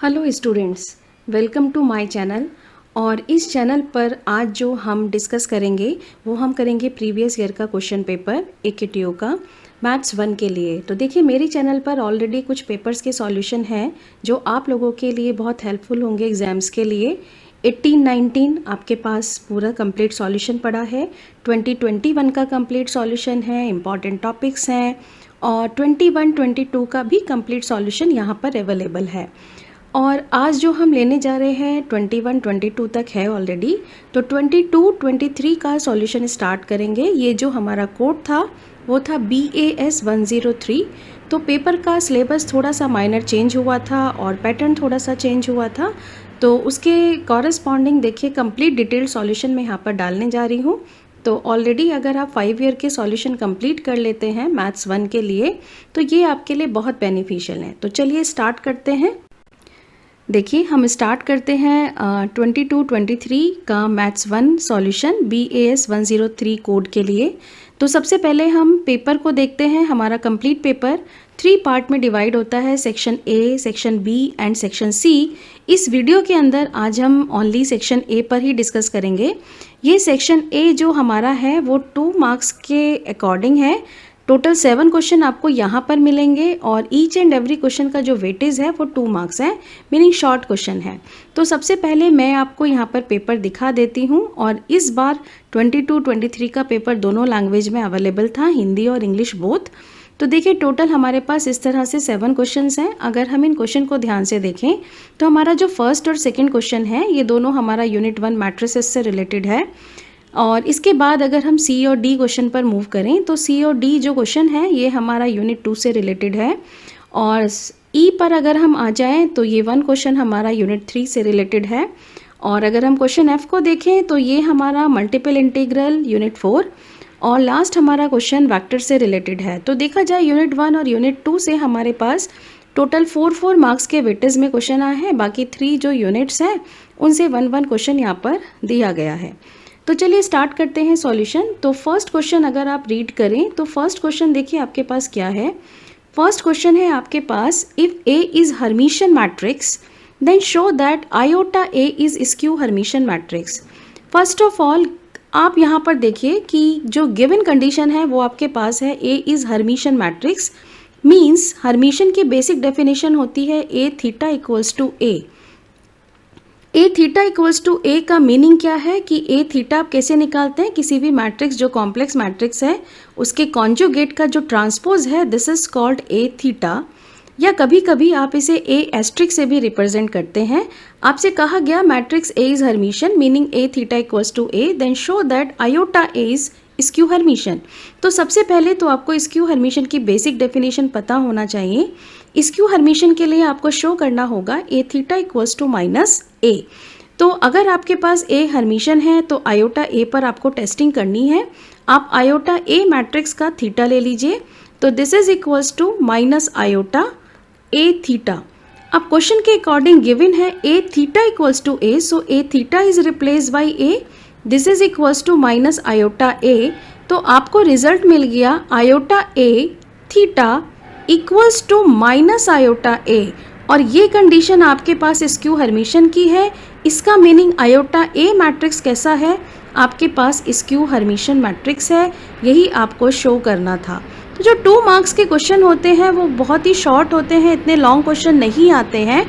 Hello students, welcome to my channel. और इस channel पर आज जो हम डिस्कस करेंगे वो हम करेंगे प्रीवियस ईयर का क्वेश्चन पेपर AQTO का मैथ्स 1 के लिए। तो देखिए मेरे चैनल पर ऑलरेडी कुछ पेपर्स के सॉल्यूशन हैं जो आप लोगों के लिए बहुत हेल्पफुल होंगे एग्जाम्स के लिए। 18-19 आपके पास पूरा कंप्लीट सॉल्यूशन पड़ा है, 2021 का कंप्लीट सॉल्यूशन है, इम्पॉर्टेंट टॉपिक्स हैं और 21-22 का भी कंप्लीट सॉल्यूशन यहाँ पर अवेलेबल है। और आज जो हम लेने जा रहे हैं 21-22 तक है ऑलरेडी, तो 22-23 का सॉल्यूशन स्टार्ट करेंगे। ये जो हमारा कोड था वो था BAS 103। तो पेपर का सिलेबस थोड़ा सा माइनर चेंज हुआ था और पैटर्न थोड़ा सा चेंज हुआ था, तो उसके कॉरेस्पॉन्डिंग देखिए कंप्लीट डिटेल सॉल्यूशन मैं यहाँ पर डालने जा रही हूँ। तो ऑलरेडी अगर आप 5 ईयर के सॉल्यूशन कंप्लीट कर लेते हैं मैथ्स 1 के लिए तो ये आपके लिए बहुत बेनिफिशियल है। तो चलिए स्टार्ट करते हैं। देखिए हम स्टार्ट करते हैं 22-23 का मैथ्स 1 सॉल्यूशन BAS 103 कोड के लिए। तो सबसे पहले हम पेपर को देखते हैं। हमारा कंप्लीट पेपर 3 पार्ट में डिवाइड होता है, section A, section B and section C। इस वीडियो के अंदर आज हम ओनली सेक्शन A पर ही डिस्कस करेंगे। ये सेक्शन A जो हमारा है वो 2 मार्क्स के अकॉर्डिंग है। टोटल 7 क्वेश्चन आपको यहाँ पर मिलेंगे और ईच एंड एवरी क्वेश्चन का जो वेटेज है वो 2 मार्क्स है, मीनिंग शॉर्ट क्वेश्चन है। तो सबसे पहले मैं आपको यहाँ पर पेपर दिखा देती हूँ। और इस बार 22-23 का पेपर दोनों लैंग्वेज में अवेलेबल था, हिंदी और इंग्लिश बोथ। तो देखिए टोटल हमारे पास इस तरह से 7 क्वेश्चंस हैं। अगर हम इन क्वेश्चन को ध्यान से देखें तो हमारा जो फर्स्ट और सेकेंड क्वेश्चन है ये दोनों हमारा यूनिट 1 मैट्रिसेस से रिलेटेड है। और इसके बाद अगर हम C और D क्वेश्चन पर मूव करें तो C और D जो क्वेश्चन है ये हमारा यूनिट 2 से रिलेटेड है। और E पर अगर हम आ जाएं तो ये 1 क्वेश्चन हमारा यूनिट 3 से रिलेटेड है। और अगर हम क्वेश्चन F को देखें तो ये हमारा मल्टीपल इंटीग्रल यूनिट 4 और लास्ट हमारा क्वेश्चन वेक्टर से रिलेटेड है। तो देखा जाए यूनिट 1 और यूनिट 2 से हमारे पास टोटल 4 मार्क्स के वेटेज में क्वेश्चन आए हैं। बाकी 3 जो यूनिट्स हैं उनसे 1 क्वेश्चन यहाँ पर दिया गया है। तो चलिए स्टार्ट करते हैं सॉल्यूशन। तो फर्स्ट क्वेश्चन अगर आप रीड करें तो फर्स्ट क्वेश्चन देखिए आपके पास क्या है। फर्स्ट क्वेश्चन है आपके पास, if A is Hermitian matrix then show that iota A is skew Hermitian matrix. First of all आप यहाँ पर देखिए कि जो गिवन कंडीशन है वो आपके पास है A is Hermitian matrix, means Hermitian की बेसिक डेफिनेशन होती है A theta equals to A। A theta equals to A का मीनिंग क्या है कि A थीटा आप कैसे निकालते हैं, किसी भी मैट्रिक्स जो कॉम्प्लेक्स मैट्रिक्स है उसके कॉन्जुगेट का जो ट्रांसपोज है this is called A theta, या कभी कभी आप इसे A एस्ट्रिक से भी रिप्रेजेंट करते हैं। आपसे कहा गया matrix A is Hermitian meaning A theta equals to A, then show that iota A is skew Hermitian. तो सबसे पहले तो आपको स्क्यू हर्मिशियन की बेसिक डेफिनेशन पता होना चाहिए। स्क्यू हर्मिशियन के लिए आपको शो करना होगा A theta equals to minus A। तो अगर आपके पास A हर्मिशियन है तो आयोटा A पर आपको टेस्टिंग करनी है। आप आयोटा A मैट्रिक्स का थीटा ले लीजिए, तो this is equals to minus iota A theta. अब क्वेश्चन के अकॉर्डिंग गिवन है A theta equals to A, so A theta is replace by A, this is equals to minus iota A। तो आपको result मिल गया iota A theta equals to minus iota A। और ये condition आपके पास skew Hermitian की है। इसका मीनिंग आयोटा A मैट्रिक्स कैसा है, आपके पास स्क्यू हर्मिशियन मैट्रिक्स है। यही आपको शो करना था। तो जो 2 मार्क्स के क्वेश्चन होते हैं वो बहुत ही शॉर्ट होते हैं, इतने लॉन्ग क्वेश्चन नहीं आते हैं।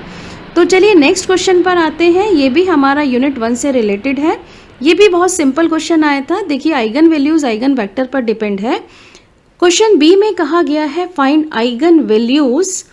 तो चलिए नेक्स्ट क्वेश्चन पर आते हैं। ये भी हमारा यूनिट 1 से रिलेटेड है। ये भी बहुत सिंपल क्वेश्चन आया था। देखिए आइगन वैल्यूज आइगन वेक्टर पर डिपेंड है। क्वेश्चन B में कहा गया है find eigenvalues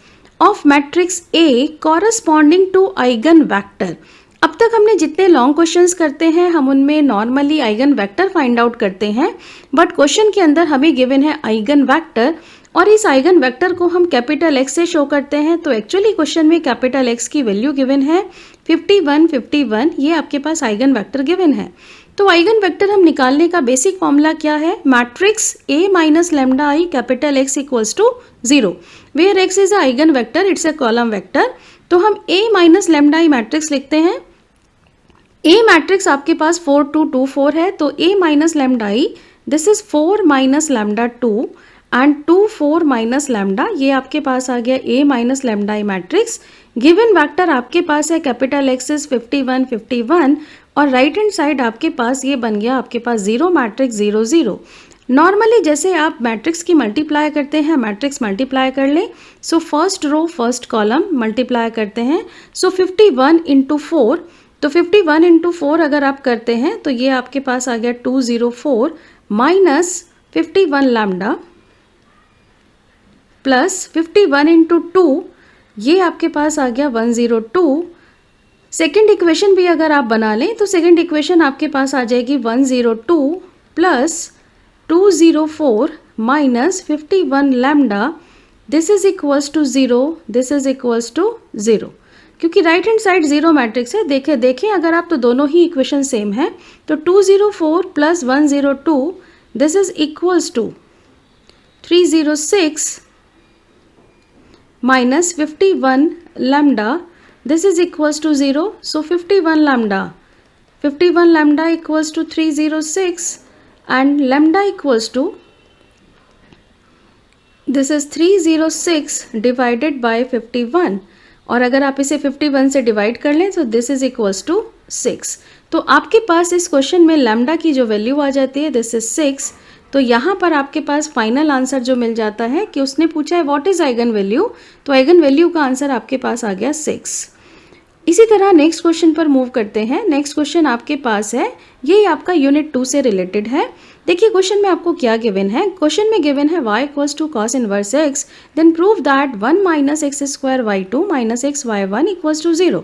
of matrix A corresponding to eigenvector. अब तक हमने जितने लॉन्ग क्वेश्चंस करते हैं हम उनमें normally eigen vector find out करते हैं, बट क्वेश्चन के अंदर हमें गिवन है आइगन वेक्टर और इस आइगन वेक्टर को हम कैपिटल X से शो करते हैं। तो एक्चुअली क्वेश्चन में कैपिटल X की वैल्यू गिवन है 51, ये आपके पास आइगन वेक्टर गिवन है। तो आइगन वेक्टर हम निकालने का बेसिक फॉर्मूला क्या है, matrix A minus lambda I capital X equals to 0, where X is eigenvector, it's a column vector. तो हम A minus lambda I matrix लिखते हैं। A मैट्रिक्स आपके पास 4 2 2 4 है, तो A minus lambda I this is 4 minus lambda 2 and 2 4 minus lambda, ये आपके पास आ गया A minus lambda I matrix. Given vector आपके पास है कैपिटल X इज 51 51 और राइट हैंड साइड आपके पास ये बन गया आपके पास 0 मैट्रिक्स 0 0। नॉर्मली जैसे आप मैट्रिक्स की मल्टीप्लाई करते हैं, मैट्रिक्स मल्टीप्लाई कर लें, so first row first column multiply करते हैं, सो 51 इंटू 4, तो 51 इंटू 4 अगर आप करते हैं तो ये आपके पास आ गया 204 माइनस 51 लैम्डा प्लस 51 इंटू 2, ये आपके पास आ गया 102। सेकेंड इक्वेशन भी अगर आप बना लें तो सेकेंड इक्वेशन आपके पास आ जाएगी 102 plus 204 minus 51 lambda, this is equals to 0, this is equals to 0। क्योंकि राइट हैंड साइड 0 मैट्रिक्स है, देखें अगर आप तो दोनों ही इक्वेशन सेम है, तो 204 plus 102 this is equals to 306 minus 51 lambda, this is equals to 0, so 51 lambda equals to 306 and lambda equals to, this is 306 divided by 51 और अगर आप इसे 51 से डिवाइड कर लें तो दिस इज इक्वल्स टू 6। तो आपके पास इस क्वेश्चन में लैम्डा की जो वैल्यू आ जाती है दिस इज 6। तो यहाँ पर आपके पास फाइनल आंसर जो मिल जाता है कि उसने पूछा है व्हाट इज आइगन वैल्यू, तो आइगन वैल्यू का आंसर आपके पास आ गया 6। इसी तरह नेक्स्ट क्वेश्चन पर मूव करते हैं। नेक्स्ट क्वेश्चन आपके पास है, ये आपका यूनिट 2 से रिलेटेड है। देखिए क्वेश्चन में आपको क्या गिवन है, क्वेश्चन में गिवन है y equals to cos inverse x, then prove that 1 minus x square y2 minus x y1 equals to 0।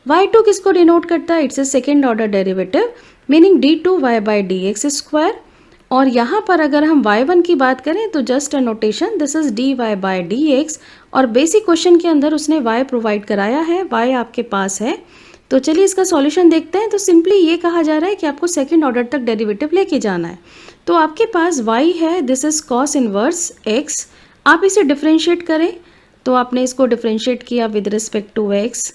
y2 किसको डिनोट करता है, it's a second order derivative meaning d2y by d x square. और यहाँ पर अगर हम y1 की बात करें तो just a notation, this is dy by d x, और बेसिक क्वेश्चन के अंदर उसने y प्रोवाइड कराया है, y आपके पास है। तो चलिए इसका सॉल्यूशन देखते हैं। तो सिंपली ये कहा जा रहा है कि आपको सेकंड ऑर्डर तक डेरिवेटिव लेके जाना है। तो आपके पास y है, this is cos inverse x, आप इसे डिफ्रेंशिएट करें, तो आपने इसको डिफ्रेंशिएट किया विद रिस्पेक्ट टू x,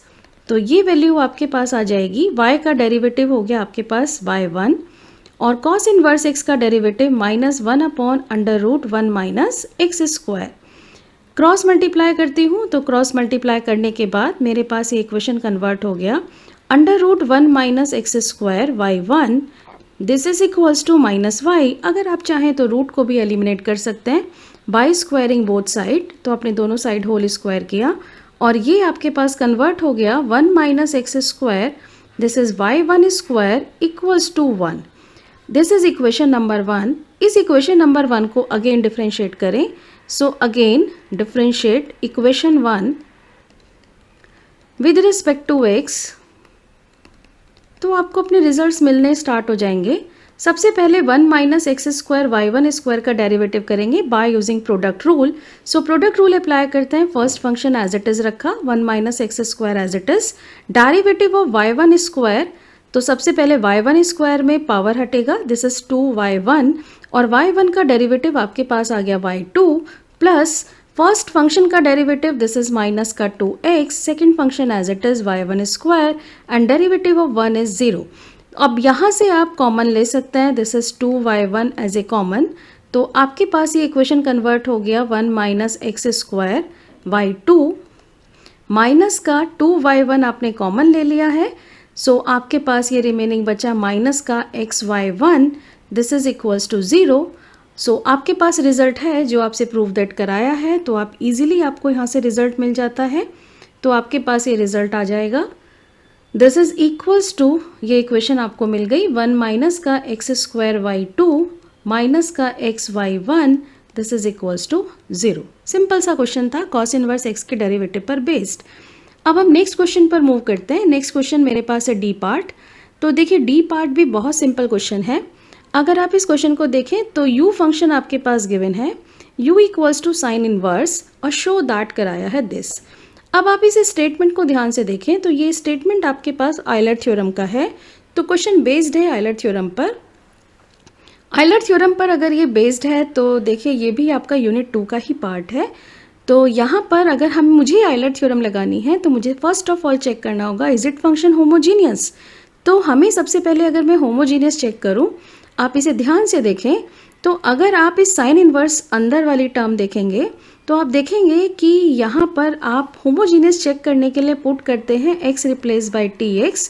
तो ये वैल्यू आपके पास आ जाएगी, y का डेरिवेटिव हो गया आपके पास y1 और कॉस इनवर्स x का derivative minus 1 upon under root 1 minus x square. Cross multiply करती हूँ, तो क्रॉस मल्टीप्लाई करने के बाद मेरे पास ये इक्वेशन कन्वर्ट हो गया, under root 1 minus x square y1 this is equals to minus y। अगर आप चाहें तो रूट को भी एलिमिनेट कर सकते हैं बाय स्क्वायरिंग बोथ साइड, तो आपने दोनों साइड होल स्क्वायर किया और ये आपके पास कन्वर्ट हो गया 1 minus x square, this is y1 square equals to 1। This is equation number 1। इस इक्वेशन नंबर 1 को अगेन डिफ्रेंशिएट करें, सो again differentiate equation 1 with respect to x, तो आपको अपने रिजल्ट्स मिलने स्टार्ट हो जाएंगे। सबसे पहले 1 minus x square y1 square का डेरिवेटिव करेंगे by using product rule. So product rule apply करते हैं, first function as it is रखा 1 minus x square as it is, derivative of y1 square, तो सबसे पहले y1 स्क्वायर में power हटेगा, दिस इज 2y1 और y1 का डेरिवेटिव आपके पास आ गया y2 प्लस फर्स्ट फंक्शन का डेरिवेटिव दिस इज माइनस का 2x, second function as it is y1 square and derivative of 1 is 0। अब यहाँ से आप कॉमन ले सकते हैं, this is 2y1 as a common, तो आपके पास ये इक्वेशन कन्वर्ट हो गया 1 minus x square y2 minus का 2y1 आपने कॉमन ले लिया है, सो आपके पास ये रिमेनिंग बचा माइनस का xy1 this is equals to 0। So आपके पास रिजल्ट है जो आपसे प्रूव दैट कराया है, तो आप इजीली आपको यहाँ से रिजल्ट मिल जाता है, तो आपके पास ये रिजल्ट आ जाएगा, दिस इज इक्वल्स टू, ये इक्वेशन आपको मिल गई 1 माइनस का एक्स स्क्वायर y2 माइनस का xy1 this is equals to 0। Simple सा क्वेश्चन था कॉस इनवर्स x के डेरिवेटिव पर बेस्ड। अब हम नेक्स्ट क्वेश्चन पर मूव करते हैं। नेक्स्ट क्वेश्चन मेरे पास है डी पार्ट। तो देखिए डी पार्ट भी बहुत सिंपल क्वेश्चन है। अगर आप इस क्वेश्चन को देखें तो u फंक्शन आपके पास गिवन है, u equals to sine inverse और शो दैट कराया है दिस। अब आप इस स्टेटमेंट को ध्यान से देखें तो ये स्टेटमेंट आपके पास आयलर थ्योरम का है, तो क्वेश्चन बेस्ड है आयलर थ्योरम पर। आयलर थ्योरम पर अगर ये बेस्ड है तो देखिए ये भी आपका यूनिट 2 का ही पार्ट है। तो यहाँ पर अगर मुझे आयलर थ्योरम लगानी है तो मुझे फर्स्ट ऑफ ऑल चेक करना होगा इज इट फंक्शन होमोजीनियस। तो हमें सबसे पहले अगर मैं होमोजीनियस चेक करूँ, आप इसे ध्यान से देखें तो अगर आप इस साइन इनवर्स अंदर वाली टर्म देखेंगे तो आप देखेंगे कि यहाँ पर आप होमोजीनियस चेक करने के लिए पुट करते हैं x replace by t x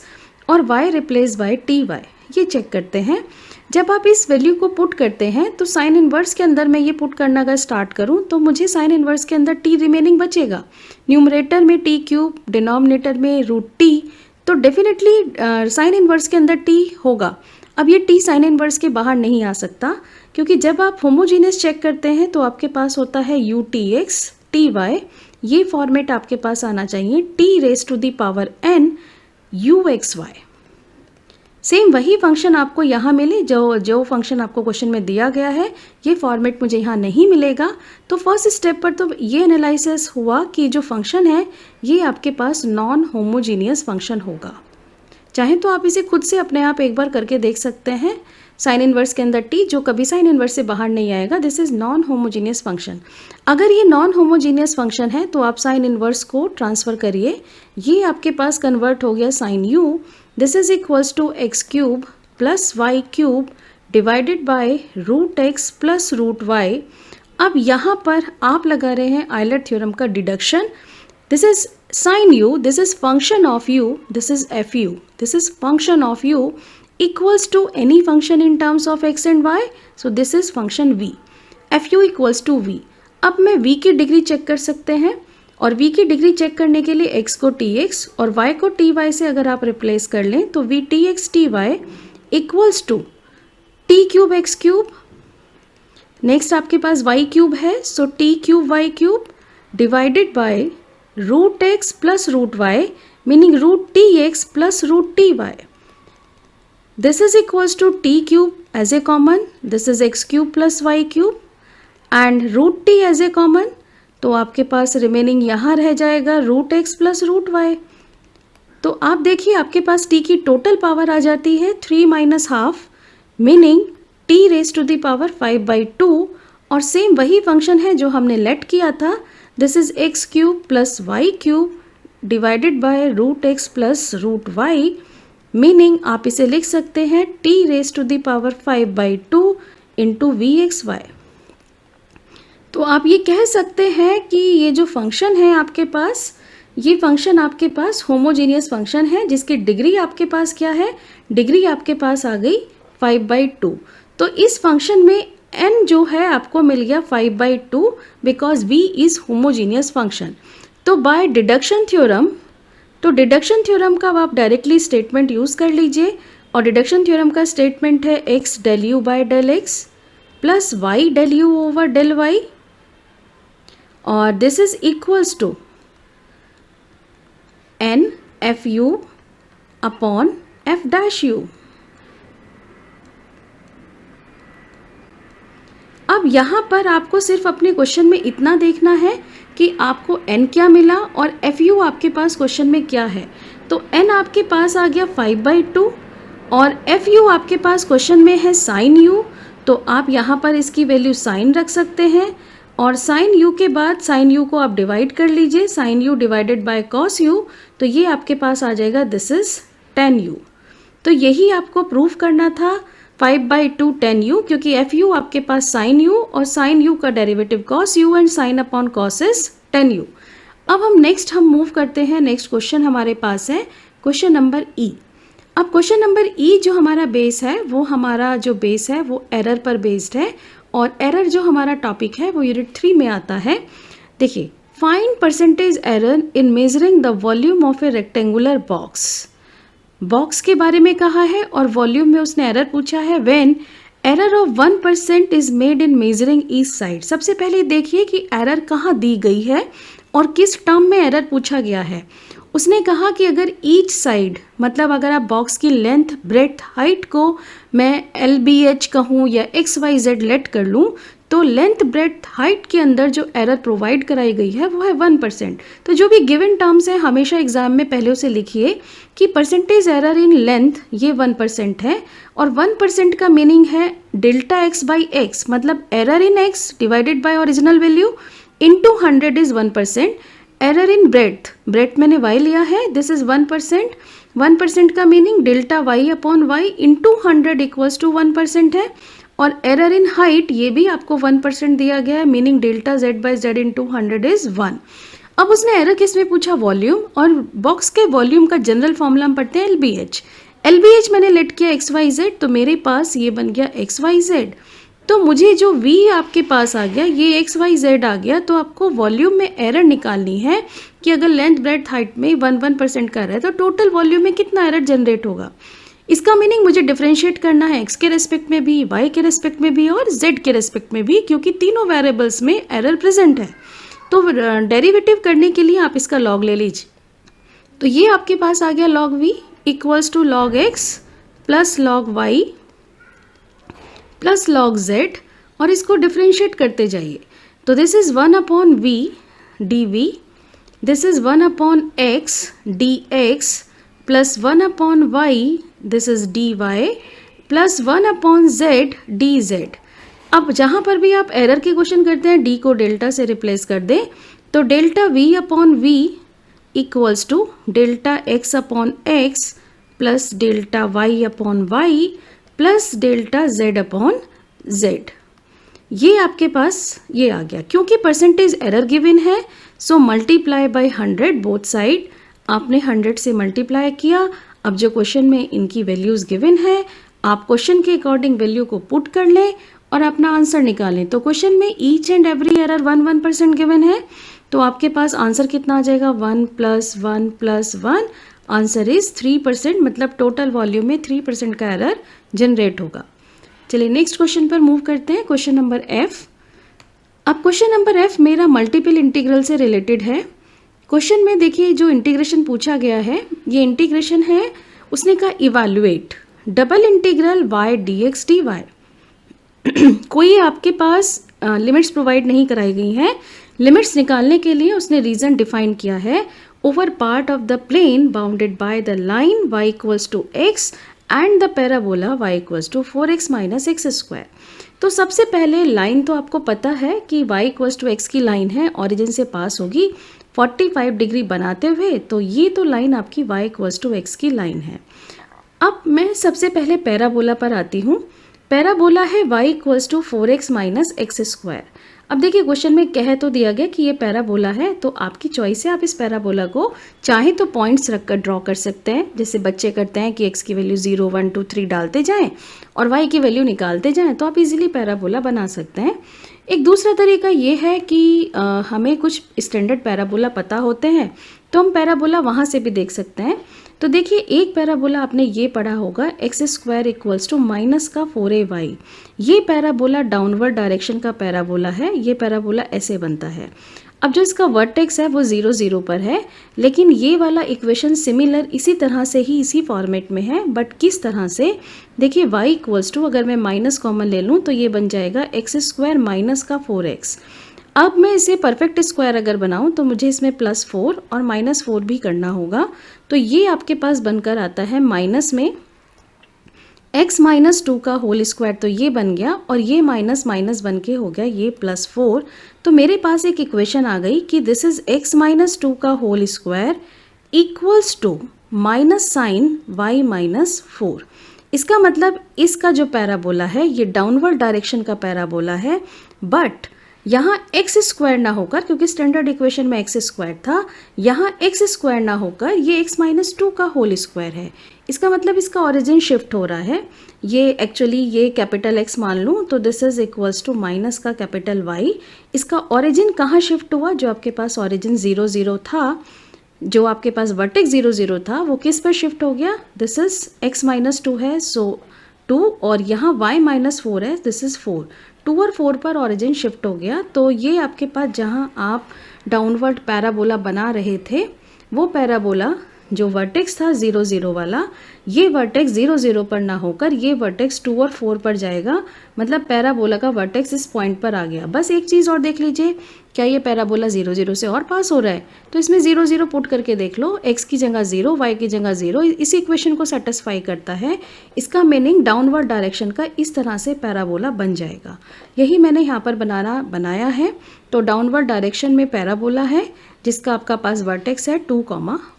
और y replace by t y, ये चेक करते हैं। जब आप इस वैल्यू को पुट करते हैं तो साइन इनवर्स के अंदर मैं ये पुट करना अगर स्टार्ट करूँ तो मुझे साइन इनवर्स के अंदर t रिमेनिंग बचेगा, न्यूमरेटर में t क्यूब, डिनोमिनेटर में रूट t, तो डेफिनेटली साइन इनवर्स के अंदर t होगा। अब ये t साइन इनवर्स के बाहर नहीं आ सकता, क्योंकि जब आप होमोजीनियस चेक करते हैं तो आपके पास होता है u t x t y, ये फॉर्मेट आपके पास आना चाहिए t raise to the power n u x y. Same वही फंक्शन आपको यहाँ मिले जो फंक्शन आपको क्वेश्चन में दिया गया है, ये फॉर्मेट मुझे यहाँ नहीं मिलेगा। तो फर्स्ट स्टेप पर तो ये एनालिसिस हुआ कि जो फंक्शन है ये आपके पास नॉन होमोजीनियस फंक्शन होगा। चाहे तो आप इसे खुद से अपने आप एक बार करके देख सकते हैं। साइन इनवर्स के अंदर t जो कभी साइन इनवर्स से बाहर नहीं आएगा, this is non homogeneous function. अगर ये नॉन होमोजीनियस फंक्शन है तो आप साइन इनवर्स को ट्रांसफर करिए, ये आपके पास कन्वर्ट हो गया sine u, this is equals to x cube plus y cube divided by root x plus root y. अब यहाँ पर आप लगा रहे हैं आयलर थ्योरम का deduction. This is sin u, this is function of u, this is fu, this is function of u equals to any function in terms of x and y, so this is function v, fu equals to v। अब मैं v की degree check कर सकते हैं और v की degree check करने के लिए x को tx और y को ty से अगर आप रिप्लेस कर लें तो v tx ty equals to t cube x cube, next आपके पास y क्यूब है, so t cube y cube divided by root x plus root y, meaning root t x plus root t y. This is equals to t cube as a common, this is x cube plus y cube and root t as a common, तो आपके पास remaining यहाँ रह जाएगा root x plus root Y. तो आप देखिए आपके पास t की टोटल पावर आ जाती है 3 minus half, meaning t raise to the power 5/2, और सेम वही फंक्शन है जो हमने लेट किया था, this is x cube plus y cube divided by root x plus root y, meaning आप इसे लिख सकते हैं t raise to the power 5/2 into v x y. तो आप ये कह सकते हैं कि ये जो फंक्शन है आपके पास, ये फंक्शन आपके पास होमोजीनियस फंक्शन है जिसकी डिग्री आपके पास क्या है, डिग्री आपके पास आ गई 5/2। तो इस फंक्शन में n जो है आपको मिल गया 5/2 because v is homogeneous function. तो बाय डिडक्शन थ्योरम, तो डिडक्शन थ्योरम का आप डायरेक्टली स्टेटमेंट यूज कर लीजिए, और डिडक्शन थ्योरम का स्टेटमेंट है x del u by del x plus y del u over del y, और this is equals to n f u upon f dash u. अब यहाँ पर आपको सिर्फ अपने क्वेश्चन में इतना देखना है कि आपको n क्या मिला और fu आपके पास क्वेश्चन में क्या है। तो n आपके पास आ गया 5/2 और fu आपके पास क्वेश्चन में है sin u, तो आप यहाँ पर इसकी वैल्यू sin रख सकते हैं, और sin u के बाद sin u को आप डिवाइड कर लीजिए, sin u divided by cos u, तो ये आपके पास आ जाएगा दिस इज tan u। तो यही आपको प्रूफ करना था 5/2 tan u, क्योंकि fu आपके पास sin u और sin u का derivative cos u and sin upon cos is tan u। अब हम मूव करते हैं, नेक्स्ट क्वेश्चन हमारे पास है क्वेश्चन नंबर ई। अब क्वेश्चन नंबर ई जो हमारा बेस है वो एरर पर बेस्ड है, और एरर जो हमारा टॉपिक है वो यूनिट 3 में आता है। देखिए, find percentage error in measuring the volume of A rectangular box के बारे में कहा है, और वॉल्यूम में उसने एरर पूछा है when error of 1% is made in measuring each side. सबसे पहले देखिए कि एरर कहाँ दी गई है और किस टर्म में एरर पूछा गया है। उसने कहा कि अगर ईच साइड, मतलब अगर आप बॉक्स की लेंथ ब्रेथ हाइट को मैं LBH कहूँ या XYZ लेट कर लूँ, तो लेंथ ब्रेथ हाइट के अंदर जो एरर प्रोवाइड कराई गई है वो है 1%। तो जो भी गिवन टर्म्स है हमेशा एग्जाम में पहले उसे लिखिए कि परसेंटेज एरर इन लेंथ ये 1% है, और 1% का मीनिंग है डेल्टा x बाई एक्स, मतलब error in x divided by original value into 100 is 1%। Error in breadth मैंने y लिया है, दिस इज 1%। 1% का meaning delta y upon y into 100 equals to 1% है, और एरर इन हाइट ये भी आपको 1% दिया गया है, meaning delta Z by Z into 100 is 1। अब उसने एरर किस में पूछा, वॉल्यूम, और बॉक्स के वॉल्यूम का जनरल फॉर्मूला हम पढ़ते हैं LBH। LBH मैंने लेट किया XYZ, तो मेरे पास ये बन गया XYZ। तो मुझे जो V आपके पास आ गया ये XYZ आ गया। तो आपको वॉल्यूम में एरर निकालनी है कि अगर लेंथ ब्रेड्थ हाइट में 1% का एरर है तो टोटल वॉल्यूम में कितना एरर जनरेट होगा। इसका मीनिंग मुझे डिफरेंशिएट करना है x के रेस्पेक्ट में भी, y के रेस्पेक्ट में भी और z के रेस्पेक्ट में भी, क्योंकि तीनों वेरिएबल्स में एरर प्रेजेंट है। तो डेरिवेटिव करने के लिए आप इसका लॉग ले लीजिए। तो ये आपके पास आ गया log v equals to log x plus log y plus log z, और इसको डिफरेंशिएट करते जाइए। तो this is 1/v dv, this is 1/x dx plus 1/y, this is dy plus 1/z dz। अब जहाँ पर भी आप एरर के क्वेश्चन करते हैं, d को डेल्टा से रिप्लेस कर दें, तो delta v/v equals to delta x/x plus delta y/y plus delta z/z। ये आपके पास ये आ गया। क्योंकि परसेंटेज एरर गिवन है, so multiply by 100 both side. आपने 100 से मल्टीप्लाई किया। अब जो क्वेश्चन में इनकी वैल्यूज़ गिवन है, आप क्वेश्चन के अकॉर्डिंग वैल्यू को पुट कर लें और अपना आंसर निकालें। तो क्वेश्चन में each and every error 1% given है, तो आपके पास आंसर कितना आ जाएगा, 1 + 1 + 1, आंसर इज 3%, मतलब टोटल वॉल्यूम में 3% का एरर जनरेट होगा। चलिए नेक्स्ट क्वेश्चन पर मूव करते हैं, क्वेश्चन नंबर F। अब क्वेश्चन नंबर F मेरा मल्टीपल इंटीग्रल से रिलेटेड है। क्वेश्चन में देखिए जो इंटीग्रेशन पूछा गया है, ये इंटीग्रेशन है, उसने कहा evaluate double integral y dx dy। कोई आपके पास लिमिट्स प्रोवाइड नहीं कराई गई हैं। लिमिट्स निकालने के लिए उसने रीजन डिफाइन किया है, over part of the plane bounded by the line y equals to x and the parabola y equals to 4x - x²। तो सबसे पहले लाइन तो आपको पता है कि y इक्वल्स टू x की लाइन है, ओरिजिन से पास होगी 45 डिग्री बनाते हुए, तो ये तो लाइन आपकी y इक्वल्स टू x की लाइन है। अब मैं सबसे पहले पैराबोला पर आती हूँ। पैराबोला है y equals to 4x - x²। अब देखिए क्वेश्चन में कह तो दिया गया कि ये पैराबोला है, तो आपकी चॉइस है, आप इस पैराबोला को चाहे तो पॉइंट्स रखकर ड्रॉ कर सकते हैं, जैसे बच्चे करते हैं कि x की वैल्यू 0 1 2 3 डालते जाएं और y की वैल्यू निकालते जाएं, तो आप इजीली पैराबोला बना सकते हैं। एक दूसरा तरीका ये है कि हमें कुछ स्टैंडर्ड पैराबोला पता होते हैं, तो हम पैराबोला वहाँ से भी देख सकते हैं। तो देखिए एक पैराबोला आपने ये पढ़ा होगा x² इक्वल्स टू -4ay। ये पैराबोला डाउनवर्ड डायरेक्शन का पैराबोला है। ये पैराबोला ऐसे बनता है। अब जो इसका वर्टेक्स है वो 0 0 पर है, लेकिन ये वाला इक्वेशन सिमिलर इसी तरह से ही इसी फॉर्मेट में है, बट किस तरह से, देखिए y इक्वल्स टू, अगर मैं माइनस कॉमन ले लूँ तो ये बन जाएगा x² - 4x। अब मैं इसे परफेक्ट स्क्वायर अगर बनाऊं तो मुझे इसमें +4 और -4 भी करना होगा। तो ये आपके पास बनकर आता है माइनस में x - 2 का होल स्क्वायर, तो ये बन गया, और ये माइनस माइनस बन के हो गया ये +4। तो मेरे पास एक इक्वेशन आ गई कि दिस इज x - 2 का whole square equals to minus sign y - 4। इसका मतलब इसका जो पैराबोला है ये डाउनवर्ड डायरेक्शन का पैराबोला है, बट यहाँ x² ना होकर, क्योंकि स्टैंडर्ड इक्वेशन में x² था, यहाँ x² ना होकर ये x - 2 का होल स्क्वायर है। इसका मतलब इसका ओरिजिन शिफ्ट हो रहा है। ये एक्चुअली ये कैपिटल X मान लूँ तो this is equals to minus का कैपिटल Y। इसका ओरिजिन कहाँ शिफ्ट हुआ, जो आपके पास ओरिजिन 0 0 था, जो आपके पास वर्टेक्स 0 0 था, वो किस पर शिफ्ट हो गया, दिस इज x - 2 है, सो 2, और यहाँ y - 4 है, दिस इज 4। 2 और 4 पर ओरिजिन शिफ्ट हो गया। तो ये आपके पास जहाँ आप डाउनवर्ड पैराबोला बना रहे थे, वो पैराबोला जो वर्टेक्स था 0 0 वाला, ये वर्टेक्स 0 0 पर ना होकर ये वर्टेक्स 2 और 4 पर जाएगा, मतलब पैराबोला का वर्टेक्स इस पॉइंट पर आ गया। बस एक चीज़ और देख लीजिए, क्या ये पैराबोला 0 0 से और पास हो रहा है, तो इसमें 0 0 पुट करके देख लो, x की जगह 0, y की जगह 0, इस इक्वेशन को सेटिस्फाई करता है। इसका मीनिंग डाउनवर्ड डायरेक्शन का इस तरह से पैराबोला बन जाएगा। यही मैंने यहाँ पर बनाया है। तो डाउनवर्ड डायरेक्शन में पैराबोला है जिसका आपका पास वर्टेक्स है 2,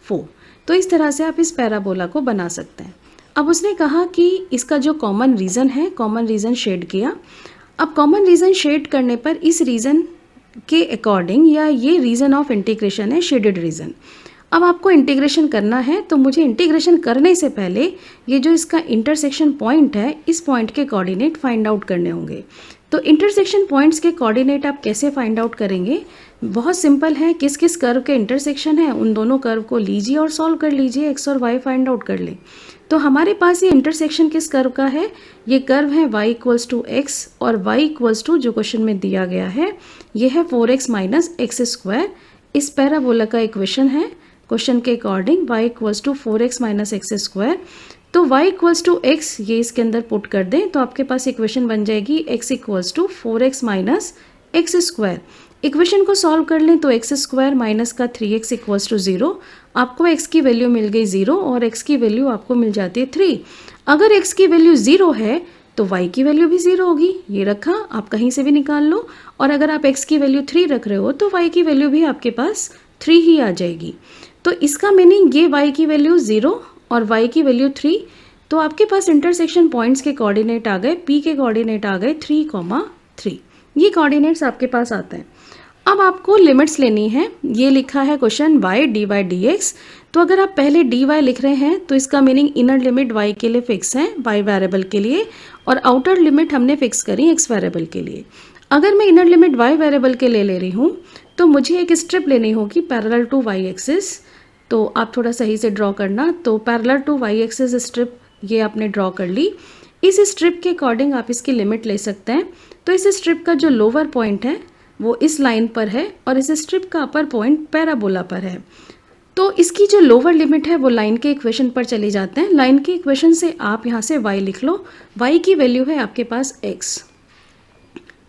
4। तो इस तरह से आप इस पैराबोला को बना सकते हैं। अब उसने कहा कि इसका जो कॉमन रीज़न है, कॉमन रीज़न शेड किया। अब कॉमन रीज़न शेड करने पर इस रीज़न के अकॉर्डिंग, या ये रीज़न ऑफ इंटीग्रेशन है, शेडेड रीज़न। अब आपको इंटीग्रेशन करना है, तो मुझे इंटीग्रेशन करने से पहले ये जो इसका इंटरसेक्शन पॉइंट है, इस पॉइंट के कोऑर्डिनेट फाइंड आउट करने होंगे। तो इंटरसेक्शन पॉइंट्स के कोऑर्डिनेट आप कैसे फाइंड आउट करेंगे? बहुत सिंपल है, किस किस कर्व के इंटरसेक्शन है उन दोनों कर्व को लीजिए और सॉल्व कर लीजिए, एक्स और वाई फाइंड आउट कर लें। तो हमारे पास ये इंटरसेक्शन किस कर्व का है? ये कर्व है y इक्वल्स टू एक्स और y इक्वल्स टू जो क्वेश्चन में दिया गया है ये है 4x माइनस एक्स स्क्वायर। इस पैराबोला का इक्वेशन है क्वेश्चन के according y equals to 4x minus x square. तो y इक्वल्स टू एक्स ये इसके अंदर पुट कर दें तो आपके पास इक्वेशन बन जाएगी x equals to 4x minus x square. Equation को सॉल्व कर लें तो एक्स स्क्वायर माइनस का 3x इक्वल्स टू 0। आपको x की वैल्यू मिल गई 0 और x की वैल्यू आपको मिल जाती है 3। अगर x की वैल्यू 0 है तो y की वैल्यू भी 0 होगी, ये रखा, आप कहीं से भी निकाल लो। और अगर आप x की वैल्यू 3 रख रहे हो तो y की वैल्यू भी आपके पास 3 ही आ जाएगी। तो इसका मीनिंग ये y की वैल्यू 0 और y की वैल्यू 3। तो आपके पास इंटरसेक्शन पॉइंट्स के कोऑर्डिनेट आ गए, p के कोऑर्डिनेट आ गए 3,3। ये कोऑर्डिनेट्स आपके पास आते हैं। अब आपको लिमिट्स लेनी है। ये लिखा है क्वेश्चन y dy dx। तो अगर आप पहले dy लिख रहे हैं तो इसका मीनिंग इनर लिमिट y के लिए फिक्स है, y वेरिएबल के लिए, और आउटर लिमिट हमने फिक्स करी x वेरिएबल के लिए। अगर मैं इनर लिमिट y वेरिएबल के ले ले रही हूँ तो मुझे एक स्ट्रिप लेनी होगी पैरेलल टू y एक्सिस। तो आप थोड़ा सही से ड्रॉ करना। तो parallel to y axis strip ये आपने ड्रॉ कर ली। इस स्ट्रिप के अकॉर्डिंग आप इसकी लिमिट ले सकते हैं। तो इस स्ट्रिप का जो लोअर पॉइंट है वो इस लाइन पर है और इस स्ट्रिप का अपर पॉइंट पैराबोला पर है। तो इसकी जो लोअर लिमिट है वो लाइन के इक्वेशन पर चले जाते हैं। लाइन के इक्वेशन से आप यहाँ से y लिख लो। y की वैल्यू है आपके पास x।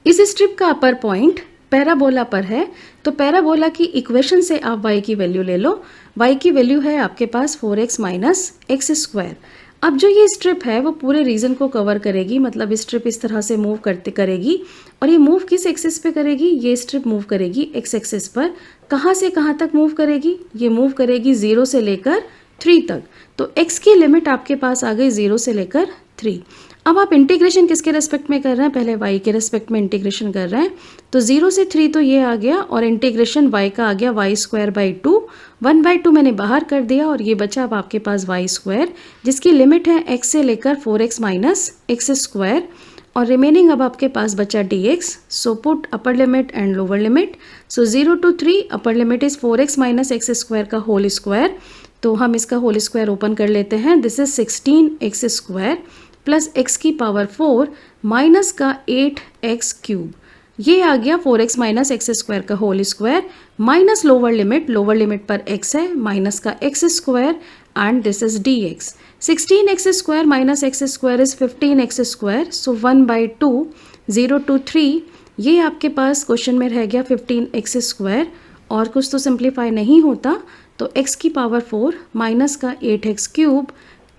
इस स्ट्रिप का अपर पॉइंट पैराबोला पर है तो पैराबोला की इक्वेशन से आप y की वैल्यू ले लो। y की वैल्यू है आपके पास 4x माइनस एक्स स्क्वायर। अब जो ये स्ट्रिप है वो पूरे रीजन को कवर करेगी, मतलब स्ट्रिप इस तरह से मूव करेगी। और ये मूव किस एक्सिस पे करेगी? ये स्ट्रिप मूव करेगी एक्स एक्सिस पर। कहाँ से कहाँ तक मूव करेगी? ये मूव करेगी 0 से लेकर 3 तक। तो x की लिमिट आपके पास आ गई 0 से लेकर 3। अब आप इंटीग्रेशन किसके रेस्पेक्ट में कर रहे हैं? पहले y के रेस्पेक्ट में इंटीग्रेशन कर रहे हैं। तो 0 से 3 तो ये आ गया और इंटीग्रेशन y का आ गया y स्क्वायर बाई 2। 1/2 मैंने बाहर कर दिया और ये बचा अब आपके पास y स्क्वायर जिसकी लिमिट है x से लेकर 4x माइनस एक्स स्क्वायर। और रिमेनिंग अब आपके पास बचा dx। So put upper limit and lower limit. So 0 to 3 upper limit is 4x minus x square का होल स्क्वायर। तो हम इसका होल स्क्वायर ओपन कर लेते हैं। This is 16x square plus x की पावर 4 माइनस का 8x क्यूब। ये आ गया 4x माइनस एक्स स्क्वायर का whole square minus lower limit पर x है माइनस का x square and this is dx। 16x square minus x square is 15x square. So 1/2 0 to 3 ये आपके पास question में रह गया 15x स्क्वायर और कुछ तो सिंप्लीफाई नहीं होता। तो x की पावर 4 माइनस का 8x cube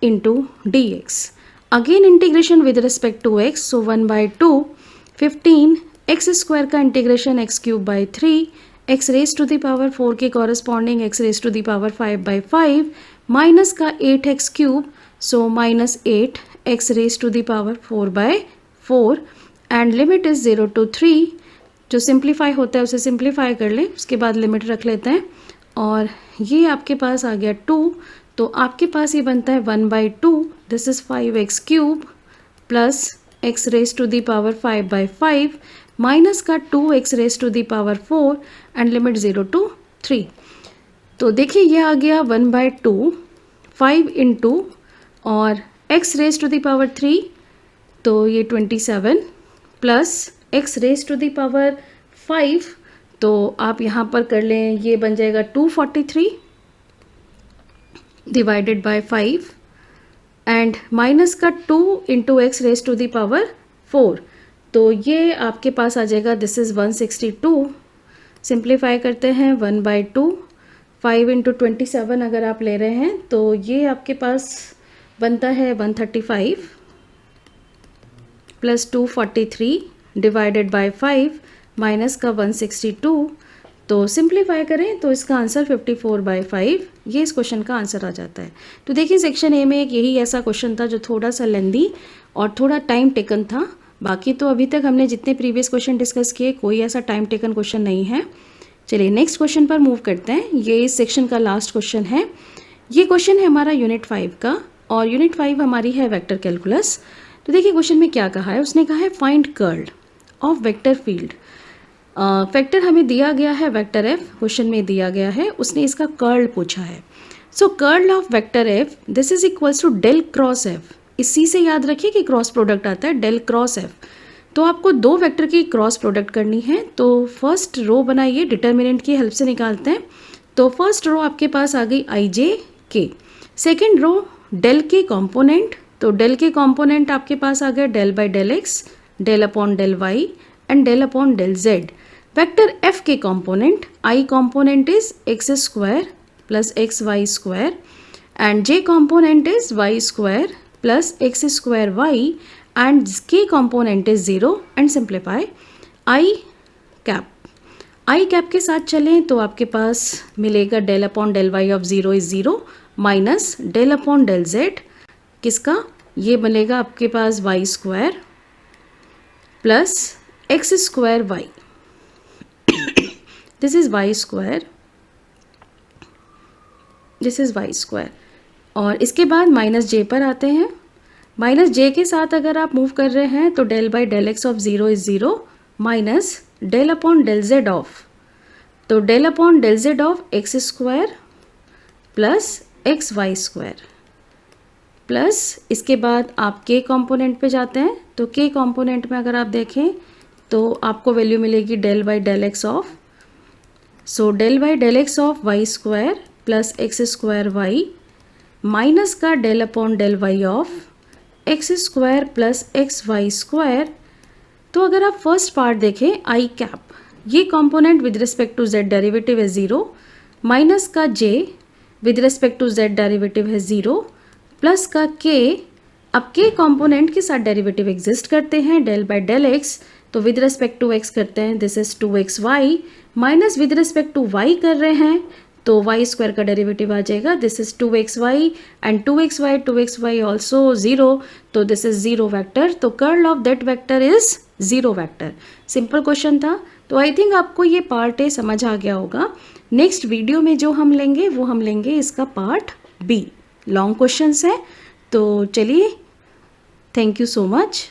into dx। Again integration with respect to x। So 1/2 15x square का integration x cube by 3 x raise to the power 4 के corresponding x raise to the power 5/5 minus का 8x क्यूब। So minus 8 x raise to the power 4/4 and limit is 0 to 3। जो simplify होता है उसे simplify कर लें, उसके बाद लिमिट रख लेते हैं और ये आपके पास आ गया 2। तो आपके पास ये बनता है 1/2 this is 5x cube plus x raise to the power 5/5 minus का 2x raise to the power 4 and limit 0 to 3। तो देखिए ये आ गया 1/2 5 इंटू और x raise to the power 3 तो ये 27 plus x raise to the power 5 तो आप यहाँ पर कर लें, ये बन जाएगा 243 डिवाइडेड बाय 5 एंड माइनस का 2 into x raise to the power 4 तो ये आपके पास आ जाएगा दिस इज़ 162। सिंप्लीफाई करते हैं 1/2 5 इंटू 27 अगर आप ले रहे हैं तो ये आपके पास बनता है 135 प्लस 243 डिवाइडेड बाय 5 माइनस का 162 तो सिंप्लीफाई करें तो इसका आंसर 54/5 ये इस क्वेश्चन का आंसर आ जाता है। तो देखिए सेक्शन ए में एक यही ऐसा क्वेश्चन था जो थोड़ा सा लेंदी और थोड़ा टाइम टेकन था। बाकी तो अभी तक हमने जितने प्रीवियस क्वेश्चन डिस्कस किए कोई ऐसा टाइम टेकन क्वेश्चन नहीं है। चलिए नेक्स्ट क्वेश्चन पर मूव करते हैं। ये इस सेक्शन का लास्ट क्वेश्चन है। ये क्वेश्चन है हमारा यूनिट 5 का और यूनिट 5 हमारी है वेक्टर कैलकुलस। तो देखिए क्वेश्चन में क्या कहा है, उसने कहा है find curl of vector field. Vector हमें दिया गया है वेक्टर एफ, क्वेश्चन में दिया गया है, उसने इसका कर्ल पूछा है। So curl of vector f this is equals to del cross f. इसी से याद रखिए कि क्रॉस प्रोडक्ट आता है डेल क्रॉस एफ। तो आपको दो वेक्टर की क्रॉस प्रोडक्ट करनी है। तो फर्स्ट रो बनाइए, डिटर्मिनेंट की हेल्प से निकालते हैं। तो फर्स्ट रो आपके पास आ गई i j k. Second row del के कॉम्पोनेंट, तो डेल के कॉम्पोनेंट आपके पास आ गया del by del x, del upon del y and del upon del z. Vector f के component i component is x square plus x y square and j component is y square plus x square y and k component is 0 and simplify i cap के साथ चलें तो आपके पास मिलेगा del upon del y of 0 is 0 minus del upon del z किसका, ये बनेगा आपके पास y square plus x square y this is y square, this is y square. और इसके बाद माइनस जे पर आते हैं। माइनस जे के साथ अगर आप मूव कर रहे हैं तो del by del x of 0 is 0 minus del upon del z of, तो del upon del z of x square plus x y square plus इसके बाद आप के कॉम्पोनेंट पे जाते हैं। तो के कॉम्पोनेंट में अगर आप देखें तो आपको वैल्यू मिलेगी del by del x of, so del by del x of y square plus x square y minus का del upon del y of x square plus x y square. तो अगर आप फर्स्ट पार्ट देखें i cap, ये component with respect to z derivative है 0 minus का j with respect to z derivative है 0 plus का के, अब के कॉम्पोनेंट के साथ डेरिवेटिव एग्जिस्ट करते हैं डेल बाय डेल एक्स, तो विद रिस्पेक्ट टू एक्स करते हैं this is 2xy minus with respect to y कर रहे हैं तो वाई स्क्वायर का डेरिवेटिव आ जाएगा this is 2xy and 2xy also 0 तो दिस इज 0 वेक्टर। तो curl of that vector is 0 vector. Simple question था। तो आई थिंक आपको ये पार्ट ए समझ आ गया होगा। नेक्स्ट वीडियो में जो हम लेंगे वो हम लेंगे इसका पार्ट बी। लॉन्ग क्वेश्चंस है तो चलिए, थैंक यू सो मच।